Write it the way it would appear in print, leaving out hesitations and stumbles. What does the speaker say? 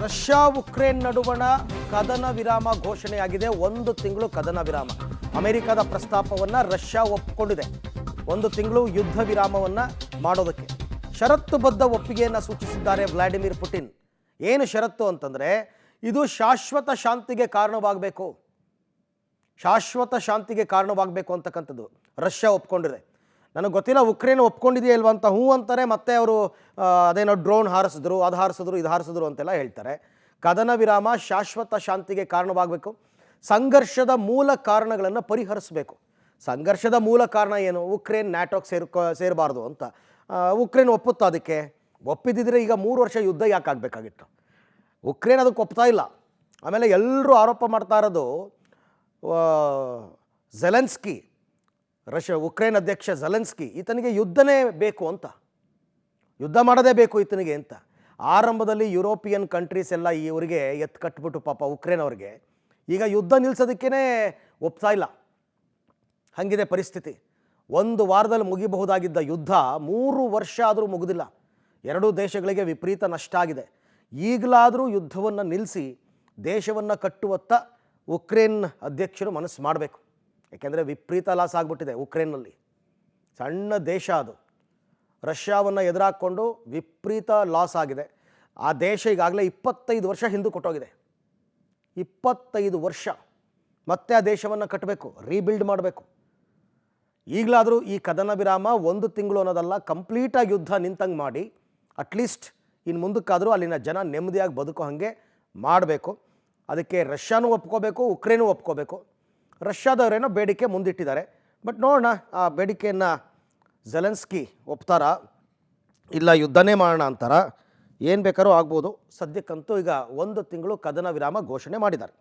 Russia Ukraine ನಡುವಣ ಕದನ ವಿರಾಮ ಘೋಷಣೆಯಾಗಿದೆ. 1 ತಿಂಗಳು ಕದನ ವಿರಾಮ. ಅಮೆರಿಕದ ಪ್ರಸ್ತಾಪವನ್ನು ರಷ್ಯಾ ಒಪ್ಪಿಕೊಂಡಿದೆ. 1 ತಿಂಗಳು ಯುದ್ಧ ವಿರಾಮವನ್ನು ಮಾಡೋದಕ್ಕೆ ಷರತ್ತುಬದ್ಧ ಒಪ್ಪಿಗೆಯನ್ನು ಸೂಚಿಸಿದ್ದಾರೆ ವ್ಲಾಡಿಮಿರ್ ಪುಟಿನ್. ಏನು ಷರತ್ತು ಅಂತಂದರೆ, ಇದು ಶಾಶ್ವತ ಶಾಂತಿಗೆ ಕಾರಣವಾಗಬೇಕು, ಶಾಶ್ವತ ಶಾಂತಿಗೆ ಕಾರಣವಾಗಬೇಕು ಅಂತಕ್ಕಂಥದ್ದು ರಷ್ಯಾ ಒಪ್ಕೊಂಡಿದೆ. ನನಗೆ ಗೊತ್ತಿಲ್ಲ ಉಕ್ರೇನ್ ಒಪ್ಕೊಂಡಿದೆಯಾ ಇಲ್ವಾ ಅಂತ. ಹ್ಞೂ ಅಂತಾರೆ, ಮತ್ತೆ ಅವರು ಅದೇನೋ ಡ್ರೋನ್ ಹಾರಿಸಿದ್ರು, ಅದು ಹಾರಿಸಿದ್ರು, ಇದು ಹಾರಿಸಿದ್ರು ಅಂತೆಲ್ಲ ಹೇಳ್ತಾರೆ. ಕದನ ವಿರಾಮ ಶಾಶ್ವತ ಶಾಂತಿಗೆ ಕಾರಣವಾಗಬೇಕು, ಸಂಘರ್ಷದ ಮೂಲ ಕಾರಣಗಳನ್ನು ಪರಿಹರಿಸಬೇಕು. ಸಂಘರ್ಷದ ಮೂಲ ಕಾರಣ ಏನು? ಉಕ್ರೇನ್ ನ್ಯಾಟೋಗೆ ಸೇರಬಾರ್ದು ಅಂತ. ಉಕ್ರೇನ್ ಒಪ್ಪುತ್ತಾ? ಅದಕ್ಕೆ ಒಪ್ಪಿದ್ದಿದ್ರೆ ಈಗ 3 ವರ್ಷ ಯುದ್ಧ ಯಾಕೆ ಆಗಬೇಕಾಗಿತ್ತು? ಉಕ್ರೇನ್ ಅದಕ್ಕೆ ಒಪ್ತಾ ಇಲ್ಲ. ಆಮೇಲೆ ಎಲ್ಲರೂ ಆರೋಪ ಮಾಡ್ತಾ ಇರೋದು ಝೆಲೆನ್ಸ್ಕಿ, ಉಕ್ರೇನ್ ಅಧ್ಯಕ್ಷ ಝೆಲೆನ್ಸ್ಕಿ, ಈತನಿಗೆ ಯುದ್ಧನೇ ಬೇಕು ಅಂತ, ಯುದ್ಧ ಮಾಡೋದೇ ಬೇಕು ಈತನಿಗೆ ಅಂತ. ಆರಂಭದಲ್ಲಿ ಯುರೋಪಿಯನ್ ಕಂಟ್ರೀಸ್ ಎಲ್ಲ ಇವರಿಗೆ ಎತ್ತು ಕಟ್ಬಿಟ್ಟು ಪಾಪ ಉಕ್ರೇನ್ ಅವ್ರಿಗೆ ಈಗ ಯುದ್ಧ ನಿಲ್ಲಿಸೋದಕ್ಕೇ ಒಪ್ತಾ ಇಲ್ಲ. ಹಂಗಿದೆ ಪರಿಸ್ಥಿತಿ. 1 ವಾರದಲ್ಲಿ ಮುಗಿಬಹುದಾಗಿದ್ದ ಯುದ್ಧ 3 ವರ್ಷ ಆದರೂ ಮುಗಿದಿಲ್ಲ. 2 ದೇಶಗಳಿಗೆ ವಿಪರೀತ ನಷ್ಟ ಆಗಿದೆ. ಈಗಲಾದರೂ ಯುದ್ಧವನ್ನು ನಿಲ್ಲಿಸಿ ದೇಶವನ್ನು ಕಟ್ಟುವತ್ತ ಉಕ್ರೇನ್ ಅಧ್ಯಕ್ಷರು ಮನಸ್ಸು ಮಾಡಬೇಕು. ಯಾಕೆಂದರೆ ವಿಪರೀತ ಲಾಸ್ ಆಗಿಬಿಟ್ಟಿದೆ ಉಕ್ರೇನ್ನಲ್ಲಿ. ಸಣ್ಣ ದೇಶ ಅದು, ರಷ್ಯಾವನ್ನು ಎದುರಾಕ್ಕೊಂಡು ವಿಪರೀತ ಲಾಸ್ ಆಗಿದೆ. ಆ ದೇಶ ಈಗಾಗಲೇ 25 ವರ್ಷ ಹಿಂದೆ ಕೊಟ್ಟೋಗಿದೆ. 25 ವರ್ಷ ಮತ್ತೆ ಆ ದೇಶವನ್ನು ಕಟ್ಟಬೇಕು, ರೀಬಿಲ್ಡ್ ಮಾಡಬೇಕು. ಈಗಲಾದರೂ ಈ ಕದನ ವಿರಾಮ 1 ತಿಂಗಳು ಅನ್ನೋದಲ್ಲ, ಕಂಪ್ಲೀಟಾಗಿ ಯುದ್ಧ ನಿಂತಂಗೆ ಮಾಡಿ ಅಟ್ಲೀಸ್ಟ್ ಇನ್ನು ಮುಂದಕ್ಕಾದರೂ ಅಲ್ಲಿನ ಜನ ನೆಮ್ಮದಿಯಾಗಿ ಬದುಕೋ ಹಾಗೆ ಮಾಡಬೇಕು. ಅದಕ್ಕೆ ರಷ್ಯಾನೂ ಒಪ್ಕೋಬೇಕು, ಉಕ್ರೇನೂ ಒಪ್ಕೋಬೇಕು. ರಷ್ಯಾದವರೇನೋ ಬೇಡಿಕೆ ಮುಂದಿಟ್ಟಿದ್ದಾರೆ. ಬಟ್ ನೋಡೋಣ ಆ ಬೇಡಿಕೆಯನ್ನು ಝೆಲೆನ್ಸ್ಕಿ ಒಪ್ತಾರಾ, ಇಲ್ಲ ಯುದ್ಧನೇ ಮಾಡೋಣ ಅಂತಾರ, ಏನು ಬೇಕಾದ್ರೂ ಆಗ್ಬೋದು. ಸದ್ಯಕ್ಕಂತೂ ಈಗ 1 ತಿಂಗಳು ಕದನ ವಿರಾಮ ಘೋಷಣೆ ಮಾಡಿದ್ದಾರೆ.